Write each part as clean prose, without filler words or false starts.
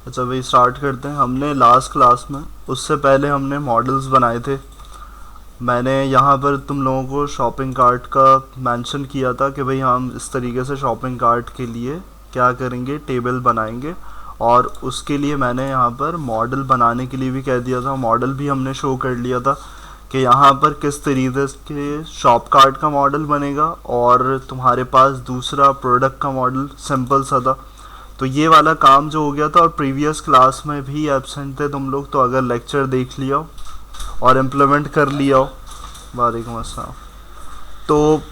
अच्छा भाई स्टार्ट करते हैं। हमने लास्ट क्लास में, उससे पहले हमने मॉडल्स बनाए थे। मैंने यहाँ पर तुम लोगों को शॉपिंग कार्ट का मेंशन किया था कि भाई हम इस तरीके से शॉपिंग कार्ट के लिए क्या करेंगे, टेबल बनाएंगे। और उसके लिए मैंने यहाँ पर मॉडल बनाने के लिए भी कह दिया था, मॉडल भी हमने शो कर लिया था कि यहाँ पर किस तरीके के शॉप कार्ट का मॉडल बनेगा और तुम्हारे पास दूसरा प्रोडक्ट का मॉडल सिंपल सा था। तो ये वाला काम जो हो गया था, और प्रीवियस क्लास में भी एब्सेंट थे तुम लोग, तो अगर लेक्चर देख लिया हो और इम्प्लीमेंट कर लिया हो, वालेकुम अस्सलाम, तो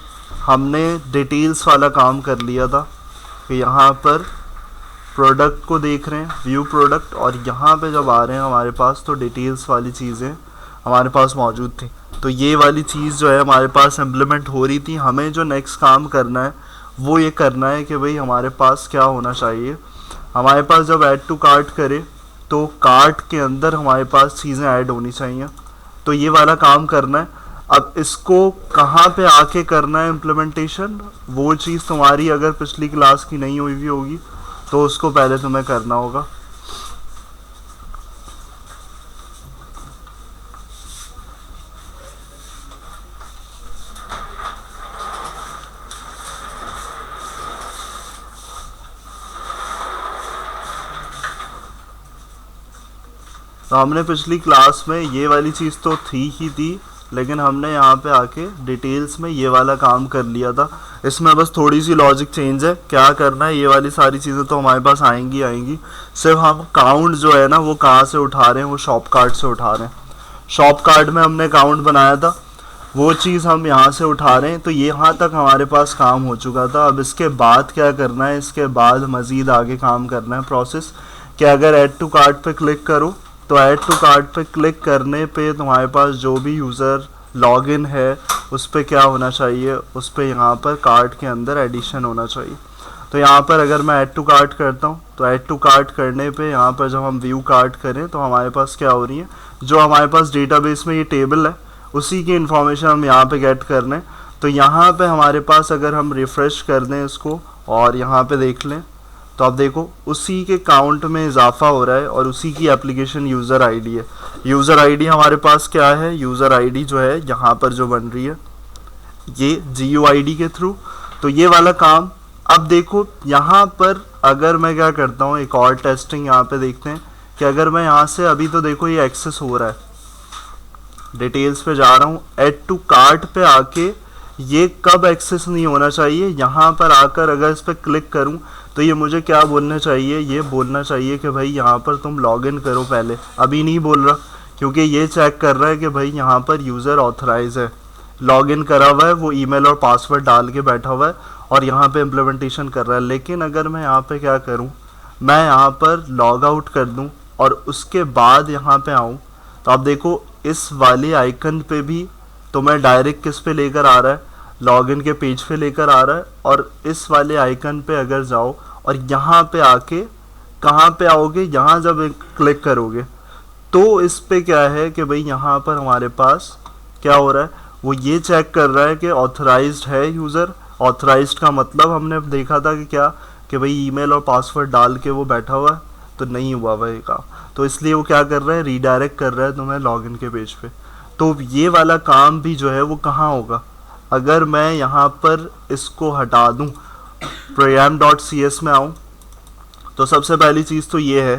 हमने डिटेल्स वाला काम कर लिया था कि यहाँ पर प्रोडक्ट को देख रहे हैं, व्यू प्रोडक्ट, और यहाँ पे जब आ रहे हैं हमारे पास तो डिटेल्स वाली चीज़ें हमारे पास मौजूद थी। तो ये वाली चीज़ जो है हमारे पास इम्प्लीमेंट हो रही थी। हमें जो नेक्स्ट काम करना है वो ये करना है कि भाई हमारे पास क्या होना चाहिए, हमारे पास जब ऐड टू कार्ट करे तो कार्ट के अंदर हमारे पास चीज़ें ऐड होनी चाहिए। तो ये वाला काम करना है। अब इसको कहाँ पे आके करना है इम्प्लीमेंटेशन, वो चीज़ तुम्हारी अगर पिछली क्लास की नहीं हुई भी होगी तो उसको पहले तुम्हें करना होगा। तो हमने पिछली क्लास में ये वाली चीज़ तो थी ही थी, लेकिन हमने यहाँ पे आके डिटेल्स में ये वाला काम कर लिया था। इसमें बस थोड़ी सी लॉजिक चेंज है। क्या करना है, ये वाली सारी चीज़ें तो हमारे पास आएंगी आएंगी, सिर्फ हम काउंट जो है ना वो कहाँ से उठा रहे हैं, वो शॉप कार्ड से उठा रहे हैं। शॉप कार्ड में हमने काउंट बनाया था, वो चीज़ हम यहाँ से उठा रहे हैं। तो ये यहाँ तक हमारे पास काम हो चुका था। अब इसके बाद क्या करना है, इसके बाद मज़ीद आगे काम करना है प्रोसेस कि अगर ऐड टू कार्ट पे क्लिक करो तो ऐड टू कार्ट पे क्लिक करने पे तुम्हारे पास जो भी यूज़र लॉगिन है उस पर क्या होना चाहिए, उस पर यहाँ पर कार्ट के अंदर एडिशन होना चाहिए। तो यहाँ पर अगर मैं ऐड टू कार्ट करता हूँ तो ऐड टू कार्ट करने पे यहाँ पर जब हम व्यू कार्ट करें तो हमारे पास क्या हो रही है, जो हमारे पास डेटाबेस में ये टेबल है उसी की इन्फॉर्मेशन हम यहाँ पे गेट कर लें। तो यहाँ पे हमारे पास अगर हम रिफ़्रेश कर दें इसको और यहाँ पे देख लें तो आप देखो उसी के काउंट में इजाफा हो रहा है और उसी की एप्लीकेशन यूज़र आईडी है। यूज़र आईडी हमारे पास क्या है, यूज़र आईडी जो है यहाँ पर जो बन रही है ये GUID के थ्रू। तो ये वाला काम अब देखो यहाँ पर अगर मैं क्या करता हूँ, एक और टेस्टिंग यहाँ पे देखते हैं कि अगर मैं यहाँ से अभी तो देखो ये एक्सेस हो रहा है, डिटेल्स पे जा रहा हूँ, ऐड टू कार्ट पे आके ये कब एक्सेस नहीं होना चाहिए, यहाँ पर आकर अगर इस पर क्लिक करूँ तो ये मुझे क्या बोलना चाहिए, ये बोलना चाहिए कि भाई यहाँ पर तुम लॉगिन करो पहले। अभी नहीं बोल रहा क्योंकि ये चेक कर रहा है कि भाई यहाँ पर यूज़र ऑथराइज है, लॉगिन करा हुआ है, वो ईमेल और पासवर्ड डाल के बैठा हुआ है और यहाँ पे इम्प्लीमेंटेशन कर रहा है। लेकिन अगर मैं यहाँ पे क्या करूँ, मैं यहाँ पर लॉग आउट कर दूँ और उसके बाद यहाँ पे आऊँ तो आप देखो इस वाले आइकन पे भी तो मैं डायरेक्ट किस पे लेकर आ रहा है, लॉगिन के पेज पे लेकर आ रहा है। और इस वाले आइकन पे अगर जाओ और यहाँ पे आके कहाँ पे आओगे, यहाँ जब क्लिक करोगे तो इस पे क्या है कि भाई यहाँ पर हमारे पास क्या हो रहा है, वो ये चेक कर रहा है कि ऑथराइज्ड है यूज़र। ऑथराइज्ड का मतलब हमने देखा था कि क्या, कि भाई ईमेल और पासवर्ड डाल के वो बैठा हुआ है, तो नहीं हुआ वही काम। तो इसलिए वो क्या कर रहा है, रीडायरेक्ट कर रहा है तुम्हें लॉगिन के पेज पे। तो ये वाला काम भी जो है वो कहाँ होगा, अगर मैं यहाँ पर इसको हटा दूँ, program.cs में आऊँ, तो सबसे पहली चीज़ तो ये है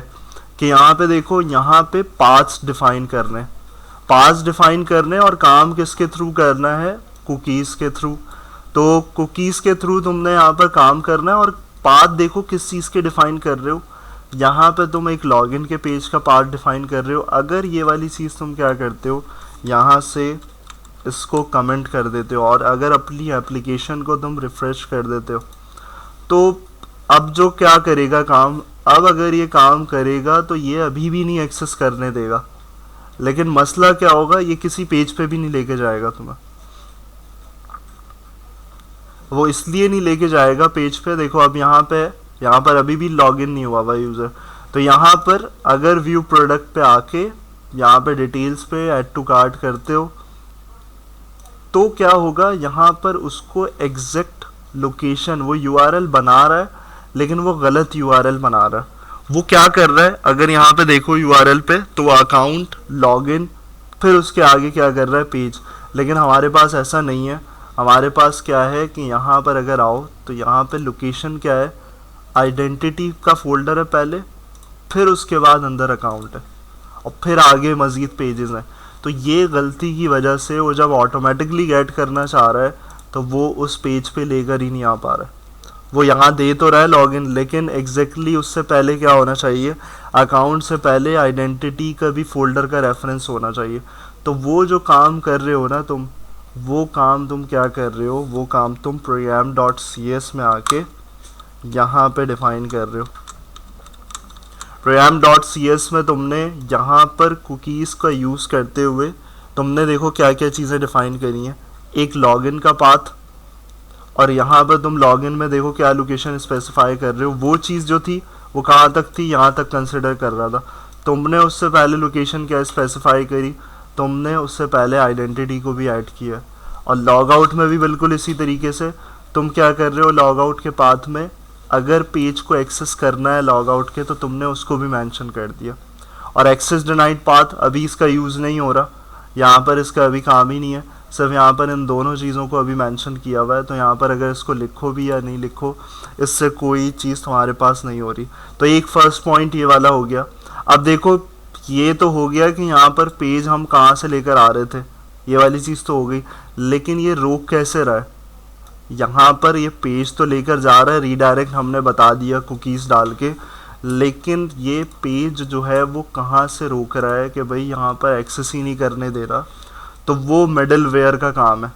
कि यहाँ पे देखो, यहाँ पे पाथ्स डिफाइन करने, पाथ्स डिफाइन करने और काम किसके थ्रू करना है, कुकीज़ के थ्रू। तो कुकीज़ के थ्रू तुमने यहाँ पर काम करना है और पाथ देखो किस चीज़ के डिफाइन कर रहे हो, यहाँ पे तुम एक लॉगिन के पेज का पाथ डिफाइन कर रहे हो। अगर ये वाली चीज़ तुम क्या करते हो, यहाँ से इसको कमेंट कर देते हो और अगर अपनी एप्लीकेशन को तुम रिफ़्रेश कर देते हो तो अब जो क्या करेगा काम, अब अगर ये काम करेगा तो ये अभी भी नहीं एक्सेस करने देगा। लेकिन मसला क्या होगा, ये किसी पेज पे भी नहीं लेके जाएगा तुम्हें। वो इसलिए नहीं लेके जाएगा पेज पे, देखो अब यहाँ पे, यहाँ पर अभी भी लॉगिन नहीं हुआ हुआ यूज़र। तो यहाँ पर अगर व्यू प्रोडक्ट पे आके यहाँ पे डिटेल्स पे ऐड टू कार्ट करते हो तो क्या होगा, यहाँ पर उसको एग्जैक्ट लोकेशन वो URL बना रहा है लेकिन वो गलत URL बना रहा है। वो क्या कर रहा है, अगर यहाँ पे देखो यूआरएल पे तो अकाउंट, लॉगिन, फिर उसके आगे क्या कर रहा है, पेज। लेकिन हमारे पास ऐसा नहीं है, हमारे पास क्या है कि यहाँ पर अगर आओ तो यहाँ पे लोकेशन क्या है, आइडेंटिटी का फोल्डर है पहले, फिर उसके बाद अंदर अकाउंट है, और फिर आगे मज़ीद पेजेस हैं। तो ये गलती की वजह से वो जब ऑटोमेटिकली गेट करना चाह रहा है तो वो उस पेज पे लेकर ही नहीं आ पा रहा है। वो यहाँ दे तो रहा है लॉगिन, लेकिन एग्जैक्टली उससे पहले क्या होना चाहिए, अकाउंट से पहले आइडेंटिटी का भी फोल्डर का रेफरेंस होना चाहिए। तो वो जो काम कर रहे हो ना तुम, वो काम तुम क्या कर रहे हो, वो काम तुम program.cs में आके यहाँ पे डिफाइन कर रहे हो। program.cs में तुमने यहाँ पर कुकीज़ का यूज़ करते हुए तुमने देखो क्या क्या चीज़ें डिफाइन करी हैं। एक लॉगिन का पाथ, और यहाँ पर तुम लॉगिन में देखो क्या लोकेशन स्पेसिफाई कर रहे हो। वो चीज़ जो थी वो कहाँ तक थी, यहाँ तक कंसिडर कर रहा था। तुमने उससे पहले लोकेशन क्या स्पेसिफाई करी, तुमने उससे पहले आइडेंटिटी को भी ऐड किया। और लॉग आउट में भी बिल्कुल इसी तरीके से तुम क्या कर रहे हो, लॉग आउट के पाथ में अगर पेज को एक्सेस करना है लॉग आउट के, तो तुमने उसको भी मेंशन कर दिया। और एक्सेस डिनाइड पाथ अभी इसका यूज़ नहीं हो रहा, यहाँ पर इसका अभी काम ही नहीं है, सिर्फ यहाँ पर इन दोनों चीज़ों को अभी मेंशन किया हुआ है। तो यहाँ पर अगर इसको लिखो भी या नहीं लिखो, इससे कोई चीज़ तुम्हारे पास नहीं हो रही। तो एक फर्स्ट पॉइंट ये वाला हो गया। अब देखो ये तो हो गया कि यहाँ पर पेज हम कहाँ से लेकर आ रहे थे, ये वाली चीज़ तो हो गई, लेकिन ये रोक कैसे रहा है, यहाँ पर ये पेज तो लेकर जा रहा है, रीडायरेक्ट हमने बता दिया कुकीज़ डाल के, लेकिन ये पेज जो है वो कहाँ से रोक रहा है कि भाई यहाँ पर एक्सेस ही नहीं करने दे रहा। तो वो मिडल वेयर का काम है।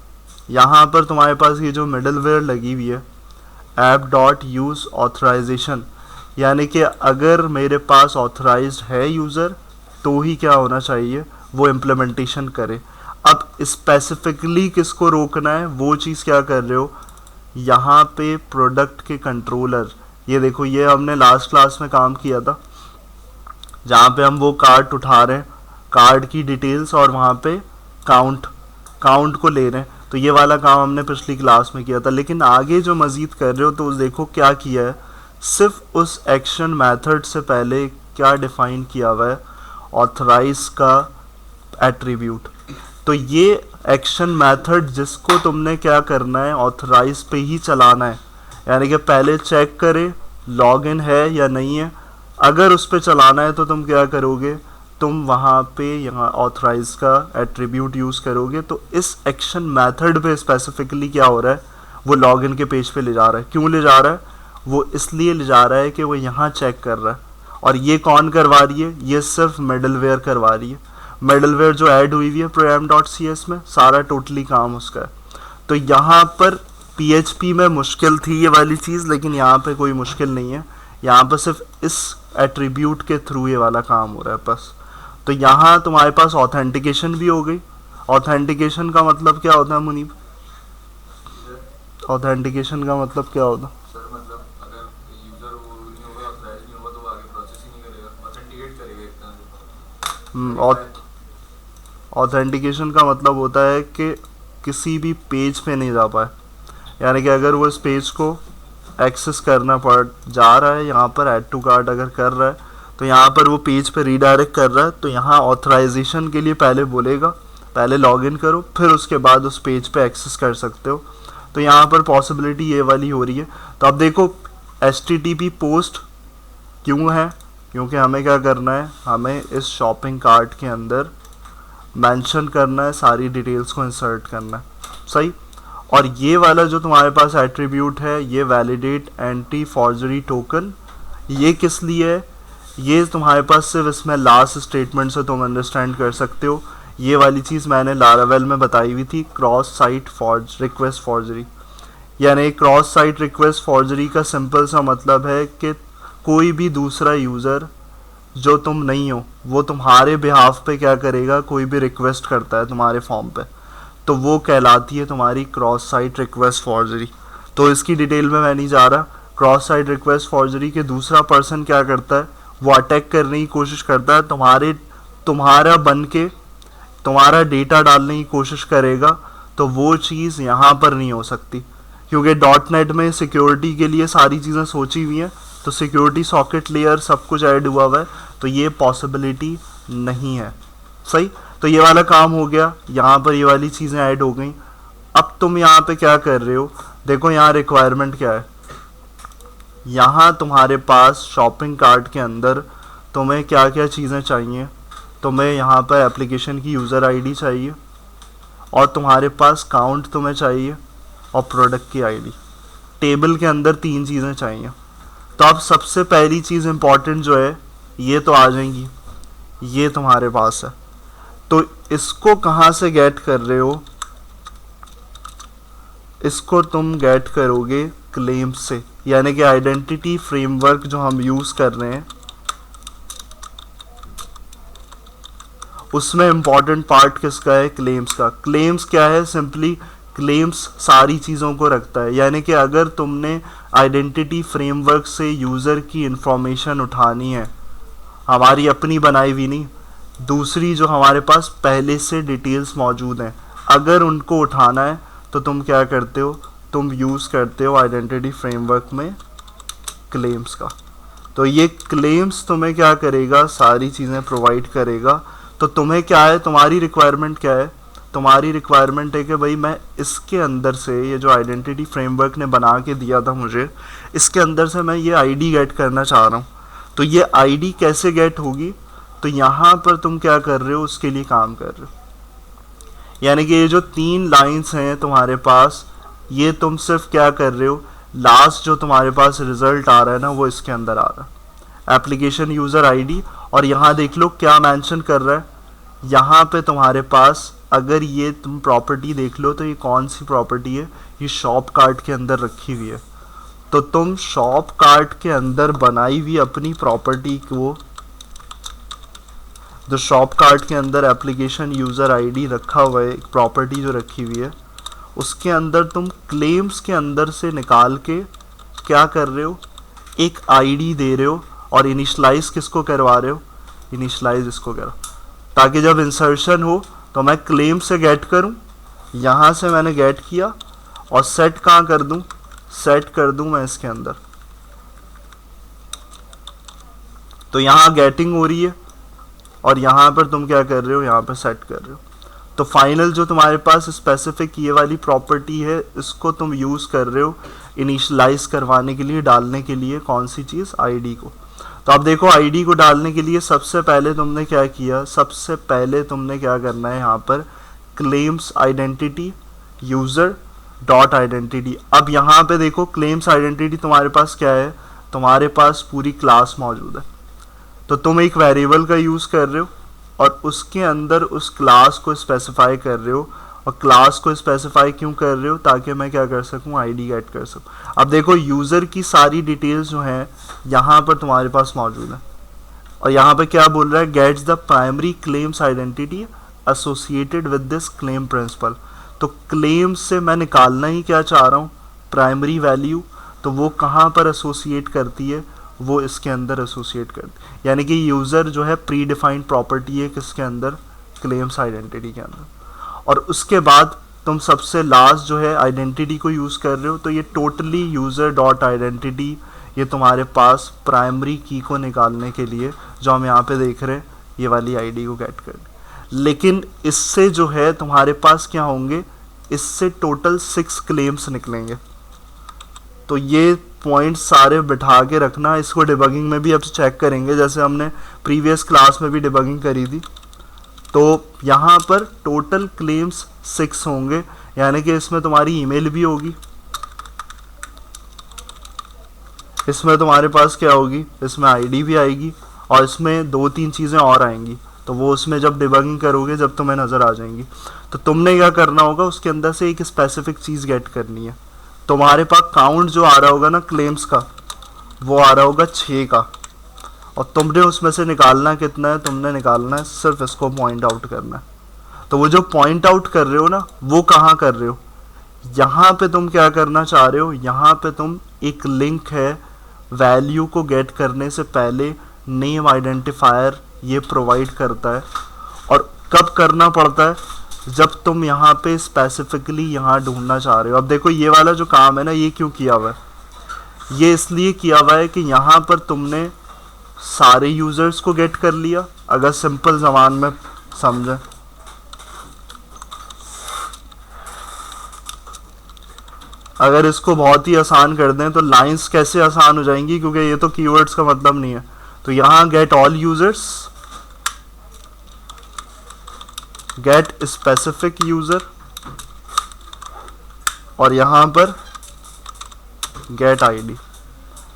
यहाँ पर तुम्हारे पास ये जो मिडल वेयर लगी हुई है, app.use authorization, यानी कि अगर मेरे पास ऑथराइज्ड है यूज़र तो ही क्या होना चाहिए, वो इम्प्लीमेंटेशन करे। अब स्पेसिफिकली किसको रोकना है, वो चीज़ क्या कर रहे हो, यहाँ पे प्रोडक्ट के कंट्रोलर, ये देखो ये हमने लास्ट क्लास में काम किया था, जहाँ पे हम वो कार्ड उठा रहे हैं, कार्ड की डिटेल्स और वहाँ पे काउंट को ले रहे हैं। तो ये वाला काम हमने पिछली क्लास में किया था। लेकिन आगे जो मज़ीद कर रहे हो तो देखो क्या किया है, सिर्फ उस एक्शन मेथड से पहले क्या डिफ़ाइन किया हुआ है, ऑथराइज का एट्रीब्यूट। तो ये एक्शन मेथड जिसको तुमने क्या करना है, ऑथराइज पे ही चलाना है, यानी कि पहले चेक करे लॉगिन है या नहीं है। अगर उस पर चलाना है तो तुम क्या करोगे, तुम वहाँ पे यहाँ ऑथराइज का एट्रीब्यूट यूज़ करोगे। तो इस एक्शन मेथड पे स्पेसिफिकली क्या हो रहा है, वो लॉगिन के पेज पे ले जा रहा है। क्यों ले जा रहा है, वो इसलिए ले जा रहा है कि वो यहाँ चेक कर रहा है। और ये कौन करवा रही है, ये सिर्फ मिडलवेयर करवा रही है। मिडलवेयर जो ऐड हुई हुई है program.cs में, सारा टोटली काम उसका है। तो यहाँ पर PHP में मुश्किल थी ये वाली चीज़, लेकिन यहाँ पे कोई मुश्किल नहीं है। यहाँ पर सिर्फ इस एट्रीब्यूट के थ्रू ये वाला काम हो रहा है बस। तो यहाँ तुम्हारे पास ऑथेंटिकेशन भी हो गई। ऑथेंटिकेशन का मतलब क्या होता है मुनीब, ऑथेंटिकेशन का मतलब क्या होता है? सर मतलब अगर यूजर वो नहीं होगा, ऑथराइज नहीं होगा, तो वो आगे प्रोसेस ही नहीं करेगा, ऑथेंटिकेट करेगा एक तरह से। ऑथेंटिकेशन का मतलब होता है कि किसी भी पेज पे नहीं जा पाए, यानी कि अगर वो इस पेज को एक्सेस करना पड़ जा रहा है, यहाँ पर ऐड टू कार्ट अगर कर रहा है तो यहाँ पर वो पेज पे रीडायरेक्ट कर रहा है, तो यहाँ ऑथराइजेशन के लिए पहले बोलेगा पहले लॉगिन करो, फिर उसके बाद उस पेज पे एक्सेस कर सकते हो। तो यहाँ पर पॉसिबिलिटी ये वाली हो रही है। तो अब देखो HTTP पोस्ट क्यों है, क्योंकि हमें क्या करना है, हमें इस शॉपिंग कार्ट के अंदर मेंशन करना है, सारी डिटेल्स को इंसर्ट करना है, सही। और ये वाला जो तुम्हारे पास एट्रीब्यूट है, ये वैलिडेट एंटी फॉर्जरी टोकन, ये किस लिए है, ये तुम्हारे पास सिर्फ इसमें लास्ट स्टेटमेंट से तुम अंडरस्टैंड कर सकते हो। ये वाली चीज़ मैंने लारावेल में बताई हुई थी, क्रॉस साइट रिक्वेस्ट फॉर्जरी। यानी क्रॉस साइट रिक्वेस्ट फॉर्जरी का सिंपल सा मतलब है कि कोई भी दूसरा यूज़र जो तुम नहीं हो, वो तुम्हारे बिहाफ पे क्या करेगा, कोई भी रिक्वेस्ट करता है तुम्हारे फॉर्म पे, तो वो कहलाती है तुम्हारी क्रॉस साइट रिक्वेस्ट फॉर्जरी। तो इसकी डिटेल में मैं नहीं जा रहा। क्रॉस साइट रिक्वेस्ट फॉर्जरी के दूसरा पर्सन क्या करता है, वो अटैक करने की कोशिश करता है, तुम्हारा बन के तुम्हारा डेटा डालने की कोशिश करेगा। तो वो चीज़ यहाँ पर नहीं हो सकती, क्योंकि .NET में सिक्योरिटी के लिए सारी चीज़ें सोची हुई हैं, तो सिक्योरिटी सॉकेट लेयर सब कुछ ऐड हुआ हुआ है, तो ये पॉसिबिलिटी नहीं है। सही, तो ये वाला काम हो गया, यहाँ पर ये वाली चीज़ें ऐड हो गई। अब तुम यहाँ पे क्या कर रहे हो, देखो यहाँ रिक्वायरमेंट क्या है। यहाँ तुम्हारे पास शॉपिंग कार्ट के अंदर तुम्हें क्या क्या चीज़ें चाहिए, तुम्हें यहाँ पर एप्लीकेशन की यूज़र आईडी चाहिए, और तुम्हारे पास काउंट तुम्हें चाहिए, और प्रोडक्ट की आईडी। टेबल के अंदर 3 चीज़ें चाहिए। तो अब सबसे पहली चीज़ इम्पॉर्टेंट जो है ये तो आ जाएंगी, ये तुम्हारे पास है। तो इसको कहाँ से गेट कर रहे हो, इसको तुम गेट करोगे क्लेम्स से, यानी कि आइडेंटिटी फ्रेमवर्क जो हम यूज़ कर रहे हैं उसमें इम्पॉर्टेंट पार्ट किसका है, क्लेम्स का। क्लेम्स क्या है, सिंपली क्लेम्स सारी चीज़ों को रखता है, यानी कि अगर तुमने आइडेंटिटी फ्रेमवर्क से यूज़र की इंफॉर्मेशन उठानी है, हमारी अपनी बनाई हुई नहीं, दूसरी जो हमारे पास पहले से डिटेल्स मौजूद हैं, अगर उनको उठाना है तो तुम क्या करते हो, तुम यूज़ करते हो आइडेंटिटी फ्रेमवर्क में क्लेम्स का। तो ये क्लेम्स तुम्हें क्या करेगा, सारी चीज़ें प्रोवाइड करेगा। तो तुम्हें क्या है, तुम्हारी रिक्वायरमेंट क्या है, तुम्हारी रिक्वायरमेंट है कि भाई मैं इसके अंदर से, ये जो आइडेंटिटी फ्रेमवर्क ने बना के दिया था मुझे, इसके अंदर से मैं ये आईडी गेट करना चाह रहा हूँ। तो ये आईडी कैसे गेट होगी, तो यहाँ पर तुम क्या कर रहे हो, उसके लिए काम कर रहे हो। यानी कि ये जो 3 लाइंस हैं तुम्हारे पास, ये तुम सिर्फ क्या कर रहे हो, लास्ट जो तुम्हारे पास रिजल्ट आ रहा है ना, वो इसके अंदर आ रहा है, एप्लीकेशन यूज़र आईडी। और यहाँ देख लो क्या मेंशन कर रहा है, यहाँ पे तुम्हारे पास अगर ये तुम प्रॉपर्टी देख लो तो ये कौन सी प्रॉपर्टी है, ये शॉप कार्ट के अंदर रखी हुई है। तो तुम शॉप कार्ट के अंदर बनाई हुई अपनी प्रॉपर्टी को, जो शॉप कार्ट के अंदर एप्लीकेशन यूज़र आईडी रखा हुआ है, एक प्रॉपर्टी जो रखी हुई है, उसके अंदर तुम क्लेम्स के अंदर से निकाल के क्या कर रहे हो, एक आईडी दे रहे हो, और इनिशलाइज किसको करवा रहे हो, इनिशलाइज इसको करो, ताकि जब इंसर्शन हो तो मैं क्लेम से गेट करूं, यहाँ से मैंने गेट किया, और सेट कहाँ कर दूं, सेट कर दूं मैं इसके अंदर। तो यहाँ गेटिंग हो रही है, और यहाँ पर तुम क्या कर रहे हो, यहाँ पर सेट कर रहे हो। तो फाइनल जो तुम्हारे पास स्पेसिफिक ये वाली प्रॉपर्टी है, इसको तुम यूज़ कर रहे हो इनिशलाइज करवाने के लिए, डालने के लिए कौन सी चीज़, आईडी को। तो अब देखो आईडी को डालने के लिए सबसे पहले तुमने क्या किया, सबसे पहले तुमने क्या करना है, यहाँ पर claims identity user dot identity. अब यहाँ पे देखो क्लेम्स आइडेंटिटी तुम्हारे पास क्या है, तुम्हारे पास पूरी क्लास मौजूद है। तो तुम एक वेरिएबल का यूज़ कर रहे हो, और उसके अंदर उस क्लास को स्पेसिफाई कर रहे हो। और क्लास को स्पेसिफाई क्यों कर रहे हो, ताकि मैं क्या कर सकूं, आईडी गेट कर सकूं। अब देखो यूज़र की सारी डिटेल्स जो हैं यहाँ पर तुम्हारे पास मौजूद है, और यहाँ पे क्या बोल रहा है, gets the primary claims identity associated with this claim principal. तो क्लेम से मैं निकालना ही क्या चाह रहा हूँ, प्राइमरी वैल्यू। तो वो कहाँ पर एसोसिएट करती है, वो इसके अंदर एसोसिएट करती है, यानी कि यूज़र जो है प्री डिफाइंड प्रॉपर्टी है किसके अंदर, क्लेम्स आइडेंटिटी के अंदर। और उसके बाद तुम सबसे लास्ट जो है आइडेंटिटी को यूज़ कर रहे हो, तो ये टोटली यूज़र डॉट आइडेंटिटी, ये तुम्हारे पास प्राइमरी की को निकालने के लिए, जो हम यहाँ पे देख रहे हैं, ये वाली आईडी को गेट कर। लेकिन इससे जो है तुम्हारे पास क्या होंगे, इससे टोटल 6 क्लेम्स निकलेंगे। तो ये पॉइंट सारे बिठा के रखना, इसको डिबगिंग में भी अब चेक करेंगे, जैसे हमने प्रीवियस क्लास में भी डिबगिंग करी थी। तो यहाँ पर टोटल क्लेम्स 6 होंगे, यानी कि इसमें तुम्हारी ईमेल भी होगी, इसमें तुम्हारे पास क्या होगी, इसमें आईडी भी आएगी, और इसमें 2-3 चीज़ें और आएंगी। तो वो उसमें जब डिबगिंग करोगे, जब तुम्हें नज़र आ जाएंगी, तो तुमने क्या करना होगा, उसके अंदर से एक स्पेसिफिक चीज़ गेट करनी है। तुम्हारे पास काउंट जो आ रहा होगा ना क्लेम्स का, वो आ रहा होगा 6 का, और तुमने उसमें से निकालना कितना है, तुमने निकालना है सिर्फ इसको पॉइंट आउट करना है। तो वो जो पॉइंट आउट कर रहे हो ना, वो कहाँ कर रहे हो, यहाँ पे तुम क्या करना चाह रहे हो, यहाँ पे तुम एक लिंक है, वैल्यू को गेट करने से पहले नेम आइडेंटिफायर ये प्रोवाइड करता है। और कब करना पड़ता है, जब तुम यहाँ पे स्पेसिफिकली यहाँ ढूंढना चाह रहे हो। अब देखो ये वाला जो काम है ना, ये क्यों किया हुआ है, ये इसलिए किया हुआ है कि यहाँ पर तुमने सारे यूजर्स को गेट कर लिया, अगर सिंपल जबान में समझे। अगर इसको बहुत ही आसान कर दें तो लाइंस कैसे आसान हो जाएंगी, क्योंकि ये तो कीवर्ड्स का मतलब नहीं है। तो यहाँ get all users, get specific user, और यहाँ पर गेट आईडी।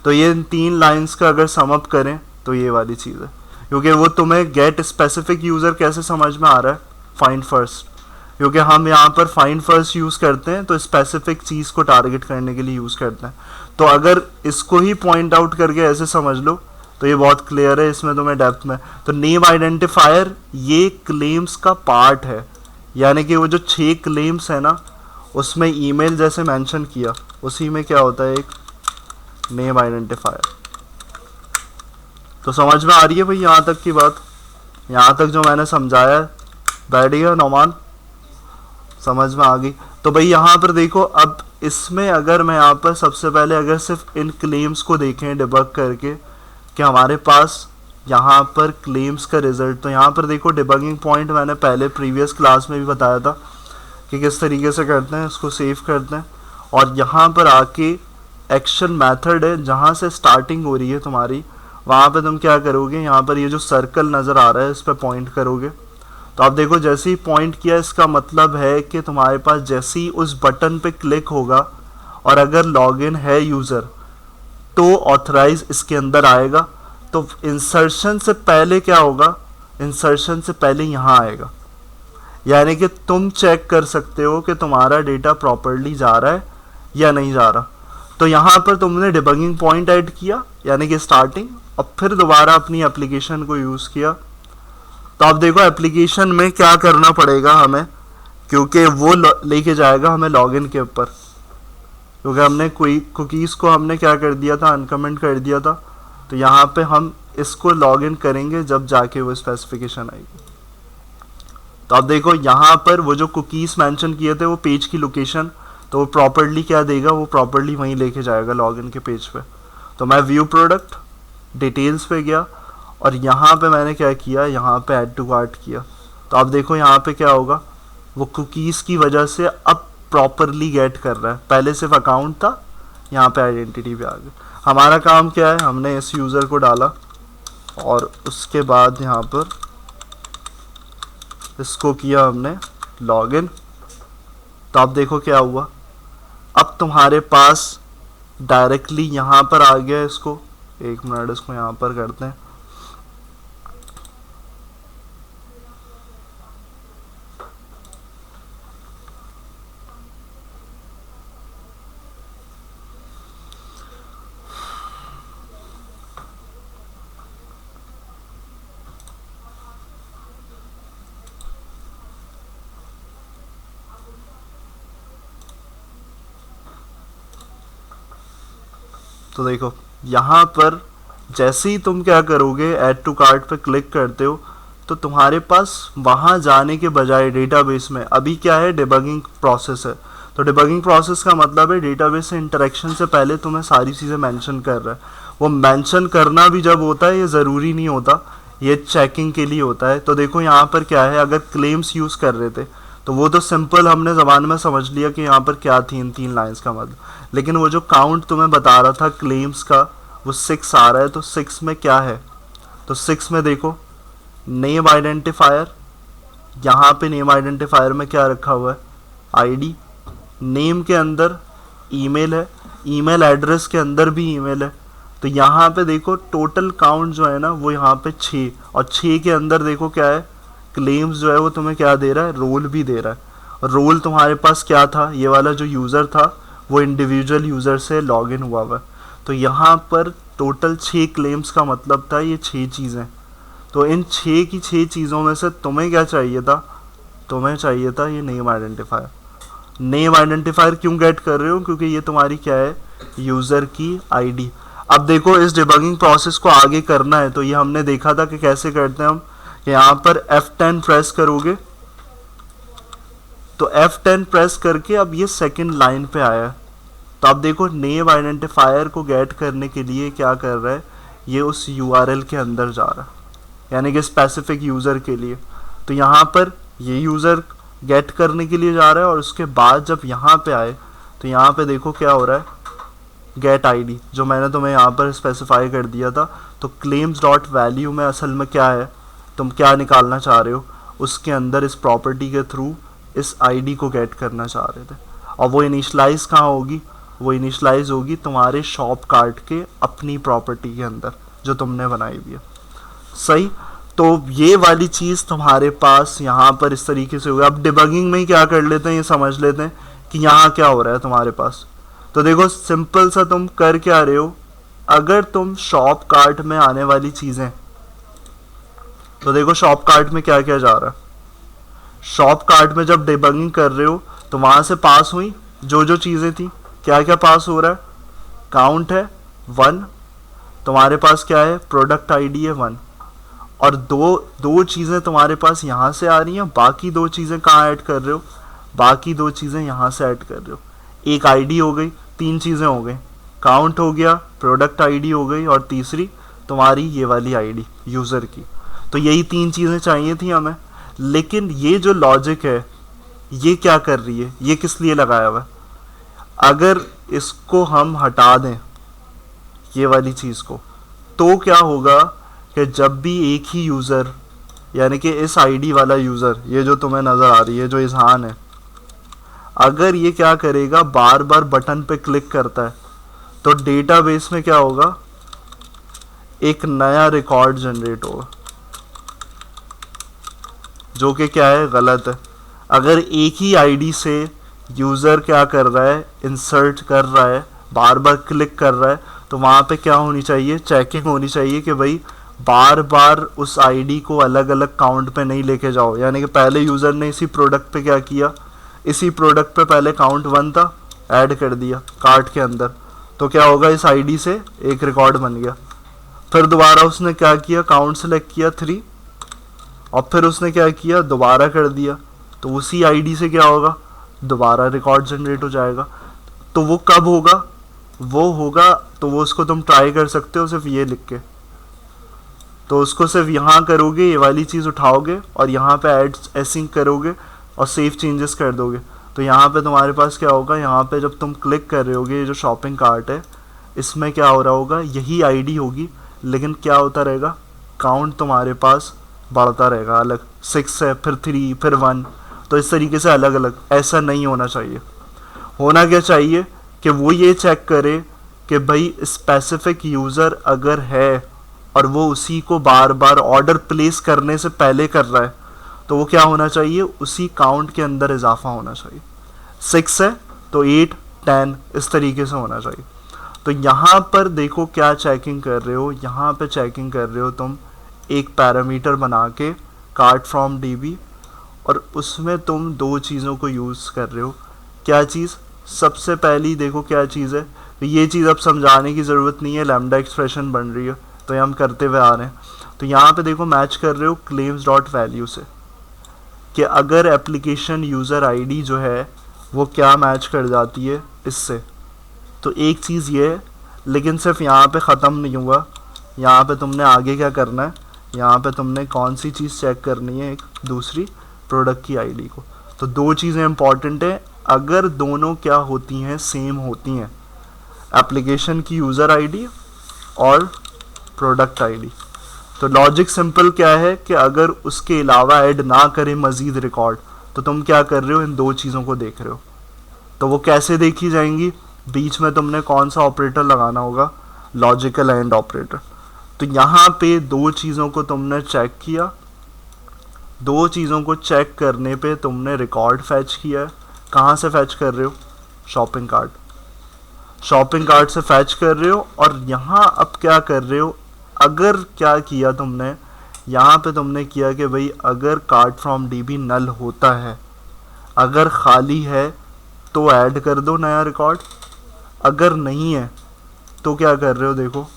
तो ये इन 3 लाइंस का अगर सम अप करें तो ये वाली चीज़ है, क्योंकि वो तुम्हें गेट स्पेसिफिक यूज़र कैसे समझ में आ रहा है, फाइंड फर्स्ट, क्योंकि हम यहाँ पर फाइंड फर्स्ट यूज़ करते हैं तो स्पेसिफिक चीज़ को टारगेट करने के लिए यूज़ करते हैं। तो अगर इसको ही पॉइंट आउट करके ऐसे समझ लो तो ये बहुत क्लियर है, इसमें तुम्हें डेप्थ में। तो नेम आइडेंटिफायर ये क्लेम्स का पार्ट है, यानी कि वो जो 6 क्लेम्स है ना, उसमें ईमेल जैसे मेंशन किया उसी में क्या होता है, एक नेम आइडेंटिफायर। तो समझ में आ रही है भाई यहाँ तक की बात? यहाँ तक जो मैंने समझाया है बैठ गया नौमान, समझ में आ गई? तो भाई यहाँ पर देखो, अब इसमें अगर मैं यहाँ पर सबसे पहले अगर सिर्फ इन क्लेम्स को देखें डिबग करके कि हमारे पास यहाँ पर क्लेम्स का रिजल्ट, तो यहाँ पर देखो डिबगिंग पॉइंट मैंने पहले प्रीवियस क्लास में भी बताया था कि किस तरीके से करते हैं, इसको सेव करते हैं और यहाँ पर आके एक्शन मेथड है जहाँ से स्टार्टिंग हो रही है तुम्हारी, वहाँ पे तुम क्या करोगे, यहाँ पर ये जो सर्कल नज़र आ रहा है इस पर पॉइंट करोगे। तो आप देखो जैसे ही पॉइंट किया, इसका मतलब है कि तुम्हारे पास जैसे ही उस बटन पे क्लिक होगा और अगर लॉगिन है यूज़र तो ऑथराइज इसके अंदर आएगा। तो इंसर्शन से पहले क्या होगा, इंसर्शन से पहले यहाँ आएगा, यानी कि तुम चेक कर सकते हो कि तुम्हारा डेटा प्रॉपरली जा रहा है या नहीं जा रहा। तो यहाँ पर तुमने डिबगिंग पॉइंट ऐड किया यानी कि स्टार्टिंग, और फिर दोबारा अपनी एप्लीकेशन को यूज़ किया। तो आप देखो एप्लीकेशन में क्या करना पड़ेगा हमें, क्योंकि वो लेके जाएगा हमें लॉगिन के ऊपर, क्योंकि हमने कोई कुकीज़ को हमने क्या कर दिया था, अनकमेंट कर दिया था। तो यहाँ पे हम इसको लॉगिन करेंगे जब जाके वो स्पेसिफिकेशन आएगी। तो आप देखो यहाँ पर वो जो कुकीज़ मेंशन किए थे वो पेज की लोकेशन, तो वो प्रॉपर्ली क्या देगा, वो प्रॉपर्ली वहीं लेके जाएगा लॉगिन के पेज पे। तो मैं व्यू प्रोडक्ट डिटेल्स पे गया और यहाँ पे मैंने क्या किया, यहाँ पे ऐड टू कार्ट किया। तो आप देखो यहाँ पे क्या होगा, वो कुकीज़ की वजह से अब प्रॉपरली गेट कर रहा है, पहले सिर्फ अकाउंट था, यहाँ पे आइडेंटिटी भी आ गई। हमारा काम क्या है, हमने इस यूज़र को डाला और उसके बाद यहाँ पर इसको किया हमने लॉगिन। तो आप देखो क्या हुआ, अब तुम्हारे पास डायरेक्टली यहाँ पर आ गया। इसको एक मिनट, इसको यहाँ पर करते हैं। तो देखो यहाँ पर जैसे ही तुम क्या करोगे, ऐड टू कार्ट पे क्लिक करते हो, तो तुम्हारे पास वहाँ जाने के बजाय डेटाबेस में अभी क्या है, डिबगिंग प्रोसेस है। तो डिबगिंग प्रोसेस का मतलब है डेटाबेस से इंटरेक्शन से पहले तुम्हें सारी चीज़ें मेंशन कर रहा है। वो मेंशन करना भी जब होता है ये ज़रूरी नहीं होता, ये चेकिंग के लिए होता है। तो देखो यहाँ पर क्या है, अगर क्लेम्स यूज़ कर रहे थे तो वो तो सिंपल हमने ज़बान में समझ लिया कि यहाँ पर क्या थी इन 3 लाइंस का मतलब, लेकिन वो जो काउंट तुम्हें बता रहा था क्लेम्स का वो 6 आ रहा है। तो 6 में क्या है, तो 6 में देखो नेम आइडेंटिफायर, यहाँ पे नेम आइडेंटिफायर में क्या रखा हुआ है, आईडी, नेम के अंदर ईमेल है, ईमेल एड्रेस के अंदर भी ईमेल है। तो यहाँ पे देखो टोटल काउंट जो है ना वो यहाँ पे 6, और 6 के अंदर देखो क्या है, क्लेम्स जो है वो तुम्हें क्या दे रहा है, रोल भी दे रहा है। और रोल तुम्हारे पास क्या था, ये वाला जो यूज़र था वो इंडिविजुअल यूज़र से लॉगिन हुआ हुआ है। तो यहाँ पर टोटल 6 क्लेम्स का मतलब था ये 6 चीज़ें। तो इन 6 की 6 चीज़ों में से तुम्हें क्या चाहिए था, तुम्हें चाहिए था ये नेम आइडेंटिफायर। नेम आइडेंटिफायर क्यों गेट कर रहे हो, क्योंकि ये तुम्हारी क्या है, यूज़र की आईडी। अब देखो इस डिबगिंग प्रोसेस को आगे करना है, तो ये हमने देखा था कि कैसे करते हैं हम। यहाँ पर F10 प्रेस करोगे तो F10 प्रेस करके अब ये सेकंड लाइन पे आया है। तो आप देखो नेम आइडेंटिफायर को गेट करने के लिए क्या कर रहा है, ये उस यूआरएल के अंदर जा रहा है, यानी कि स्पेसिफिक यूज़र के लिए। तो यहाँ पर ये यूज़र गेट करने के लिए जा रहा है, और उसके बाद जब यहाँ पे आए तो यहाँ पे देखो क्या हो रहा है, गेट आईडी जो मैंने तुम्हें यहाँ पर स्पेसिफाई कर दिया था। तो क्लेम्स डॉट वैल्यू में असल में क्या है, तुम क्या निकालना चाह रहे हो, उसके अंदर इस प्रॉपर्टी के थ्रू इस आईडी को गेट करना चाह रहे थे। और वो इनिशलाइज कहाँ होगी, वो इनिशलाइज होगी तुम्हारे शॉप कार्ट के अपनी प्रॉपर्टी के अंदर जो तुमने बनाई हुई है। सही, तो ये वाली चीज़ तुम्हारे पास यहाँ पर इस तरीके से होगी। अब डिबगिंग में ही क्या कर लेते हैं, ये समझ लेते हैं कि यहाँ क्या हो रहा है तुम्हारे पास। तो देखो सिंपल सा तुम कर क्या रहे हो, अगर तुम शॉप कार्ट में आने वाली चीज़ें, तो देखो शॉप कार्ट में क्या क्या जा रहा है। शॉप कार्ट में जब डिबगिंग कर रहे हो तो वहाँ से पास हुई जो जो चीज़ें थी, क्या क्या पास हो रहा है, काउंट है 1, तुम्हारे पास क्या है, प्रोडक्ट आईडी है 1, और दो चीज़ें तुम्हारे पास यहाँ से आ रही हैं, बाकी 2 चीज़ें कहाँ ऐड कर रहे हो, बाकी 2 चीज़ें यहाँ से ऐड कर रहे हो। एक आईडी हो गई, 3 चीज़ें हो गई, काउंट हो गया, प्रोडक्ट आईडी हो गई, और तीसरी तुम्हारी ये वाली आईडी यूज़र की। तो यही 3 चीज़ें चाहिए थी हमें। लेकिन ये जो लॉजिक है ये क्या कर रही है, ये किस लिए लगाया हुआ है। अगर इसको हम हटा दें ये वाली चीज़ को, तो क्या होगा कि जब भी एक ही यूज़र, यानी कि इस आईडी वाला यूज़र, ये जो तुम्हें नज़र आ रही है जो इजहान है, अगर ये क्या करेगा, बार बार बटन पे क्लिक करता है, तो डेटाबेस में क्या होगा, एक नया रिकॉर्ड जनरेट होगा, जो कि क्या है, गलत है। अगर एक ही आईडी से यूज़र क्या कर रहा है, इंसर्ट कर रहा है, बार बार क्लिक कर रहा है, तो वहाँ पे क्या होनी चाहिए, चेकिंग होनी चाहिए कि भाई बार बार उस आईडी को अलग अलग काउंट पे नहीं लेके जाओ। यानी कि पहले यूज़र ने इसी प्रोडक्ट पे क्या किया, इसी प्रोडक्ट पे पहले काउंट 1 था, ऐड कर दिया कार्ट के अंदर, तो क्या होगा, इस आईडी से एक रिकॉर्ड बन गया। फिर दोबारा उसने क्या किया, काउंट सेलेक्ट किया 3, और फिर उसने क्या किया, दोबारा कर दिया, तो उसी आईडी से क्या होगा, दोबारा रिकॉर्ड जनरेट हो जाएगा। तो वो कब होगा, वो होगा, तो वो उसको तुम ट्राई कर सकते हो सिर्फ ये लिख के। तो उसको सिर्फ यहाँ करोगे, ये वाली चीज़ उठाओगे और यहाँ पे ऐड एसिंग करोगे और सेव चेंजेस कर दोगे, तो यहाँ पे तुम्हारे पास क्या होगा, यहाँ पे जब तुम क्लिक कर रहे होगे, ये जो शॉपिंग कार्ट है इसमें क्या हो रहा होगा, यही आईडी होगी, लेकिन क्या होता रहेगा, काउंट तुम्हारे पास बढ़ता रहेगा, अलग 6 है, फिर 3, फिर 1, तो इस तरीके से अलग अलग। ऐसा नहीं होना चाहिए। होना क्या चाहिए कि वो ये चेक करे कि भाई स्पेसिफिक यूज़र अगर है और वो उसी को बार बार ऑर्डर प्लेस करने से पहले कर रहा है, तो वो क्या होना चाहिए, उसी काउंट के अंदर इजाफा होना चाहिए। 6 है तो 8, 10 इस तरीके से होना चाहिए। तो यहाँ पर देखो क्या चेकिंग कर रहे हो, यहाँ पे चेकिंग कर रहे हो तुम एक पैरामीटर बना के कार्ट फ्रॉम डीबी, और उसमें तुम 2 चीज़ों को यूज़ कर रहे हो। क्या चीज़, सबसे पहली देखो क्या चीज़ है, तो ये चीज़ अब समझाने की ज़रूरत नहीं है, लैम्डा एक्सप्रेशन बन रही है तो ये हम करते हुए आ रहे हैं। तो यहाँ पे देखो मैच कर रहे हो क्लेम्स डॉट वैल्यू से, कि अगर एप्लीकेशन यूज़र आईडी जो है वो क्या मैच कर जाती है इससे। तो एक चीज़ ये है, लेकिन सिर्फ यहाँ पे ख़त्म नहीं हुआ, यहाँ पे तुमने आगे क्या करना है, यहाँ पे तुमने कौन सी चीज़ चेक करनी है, एक दूसरी प्रोडक्ट की आईडी को। तो 2 चीज़ें इंपॉर्टेंट है, अगर दोनों क्या होती हैं, सेम होती हैं, एप्लीकेशन की यूज़र आईडी और प्रोडक्ट आईडी, तो लॉजिक सिंपल क्या है कि अगर उसके अलावा ऐड ना करें मज़ीद रिकॉर्ड, तो तुम क्या कर रहे हो, इन 2 चीज़ों को देख रहे हो। तो वो कैसे देखी जाएंगी, बीच में तुमने कौन सा ऑपरेटर लगाना होगा, लॉजिकल एंड ऑपरेटर। तो यहाँ पे 2 चीज़ों को तुमने चेक किया, 2 चीज़ों को चेक करने पे तुमने रिकॉर्ड फैच किया है। कहाँ से फैच कर रहे हो, शॉपिंग कार्ट, शॉपिंग कार्ट से फैच कर रहे हो। और यहाँ अब क्या कर रहे हो, अगर क्या किया तुमने, यहाँ पे तुमने किया कि भाई अगर कार्ट फ्रॉम डीबी नल होता है, अगर खाली है तो ऐड कर दो नया रिकॉर्ड, अगर नहीं है तो क्या कर रहे हो, देखो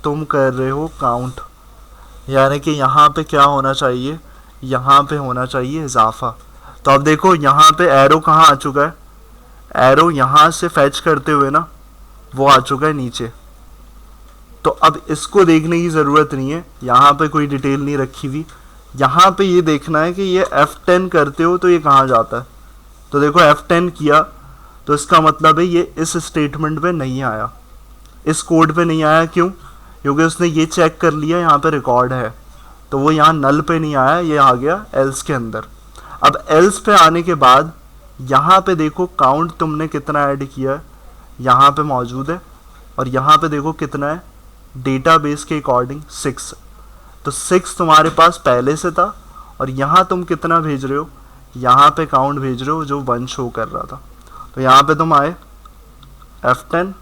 तुम कर रहे हो काउंट, यानी कि यहाँ पे क्या होना चाहिए, यहाँ पे होना चाहिए इजाफा। तो अब देखो यहाँ पे एरो कहाँ आ चुका है, एरो यहाँ से फैच करते हुए ना वो आ चुका है नीचे। तो अब इसको देखने की ज़रूरत नहीं है, यहाँ पे कोई डिटेल नहीं रखी हुई। यहाँ पे ये देखना है कि ये F10 करते हो तो ये कहाँ जाता है। तो देखो F10 किया तो इसका मतलब है ये इस स्टेटमेंट पे नहीं आया, इस कोड पे नहीं आया। क्यों? क्योंकि उसने ये चेक कर लिया यहाँ पे रिकॉर्ड है, तो वो यहाँ नल पे नहीं आया, ये आ गया एल्स के अंदर। अब एल्स पे आने के बाद यहाँ पे देखो काउंट तुमने कितना ऐड किया है, यहाँ पे मौजूद है। और यहाँ पे देखो कितना है, डेटाबेस के अकॉर्डिंग 6। तो 6 तुम्हारे पास पहले से था, और यहाँ तुम कितना भेज रहे हो, यहाँ पे काउंट भेज रहे हो जो 1 शो कर रहा था। तो यहाँ पे तुम आए F10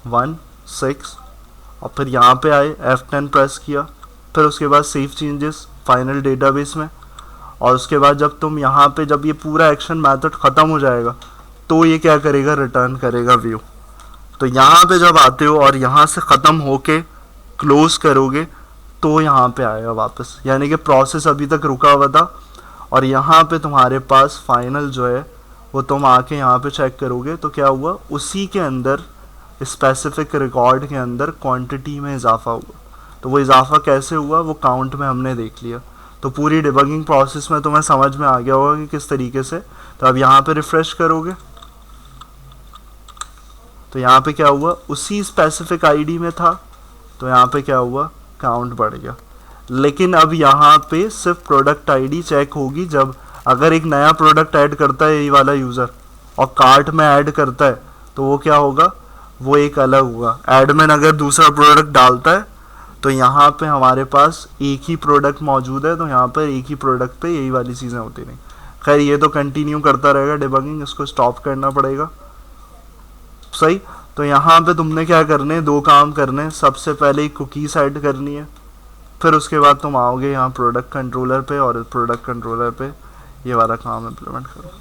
1 6, और फिर यहाँ पे आए F10 प्रेस किया, फिर उसके बाद सेव चेंजेस फाइनल डेटाबेस में। और उसके बाद जब तुम यहाँ पे जब ये पूरा एक्शन मेथड ख़त्म हो जाएगा तो ये क्या करेगा, रिटर्न करेगा व्यू। तो यहाँ पे जब आते हो और यहाँ से ख़त्म होके क्लोज करोगे तो यहाँ पे आएगा वापस, यानी कि प्रोसेस अभी तक रुका हुआ था। और यहाँ पे तुम्हारे पास फाइनल जो है वो तुम आके यहाँ पे चेक करोगे तो क्या हुआ, उसी के अंदर स्पेसिफिक रिकॉर्ड के अंदर क्वांटिटी में इजाफा हुआ। तो वो इजाफा कैसे हुआ वो काउंट में हमने देख लिया। तो पूरी डिबगिंग प्रोसेस में तुम्हें समझ में आ गया होगा कि किस तरीके से। तो अब यहाँ पे रिफ्रेश करोगे तो यहाँ पे क्या हुआ, उसी स्पेसिफिक आईडी में था, तो यहाँ पे क्या हुआ, काउंट बढ़ गया। लेकिन अब यहाँ पे सिर्फ प्रोडक्ट आईडी चेक होगी जब अगर एक नया प्रोडक्ट ऐड करता है यही वाला यूज़र और कार्ट में ऐड करता है तो वो क्या होगा, वो एक अलग होगा। एडमिन अगर दूसरा प्रोडक्ट डालता है तो यहाँ पे हमारे पास एक ही प्रोडक्ट मौजूद है, तो यहाँ पर एक ही प्रोडक्ट पे यही वाली चीज़ें होती नहीं। खैर ये तो कंटिन्यू करता रहेगा डिबगिंग, इसको स्टॉप करना पड़ेगा। सही। तो यहाँ पे तुमने क्या करने हैं, 2 काम करने हैं। सबसे पहले एक कुकीज़ ऐड करनी है, फिर उसके बाद तुम आओगे यहाँ प्रोडक्ट कंट्रोलर पे और प्रोडक्ट कंट्रोलर पे ये वाला काम इम्प्लीमेंट करो।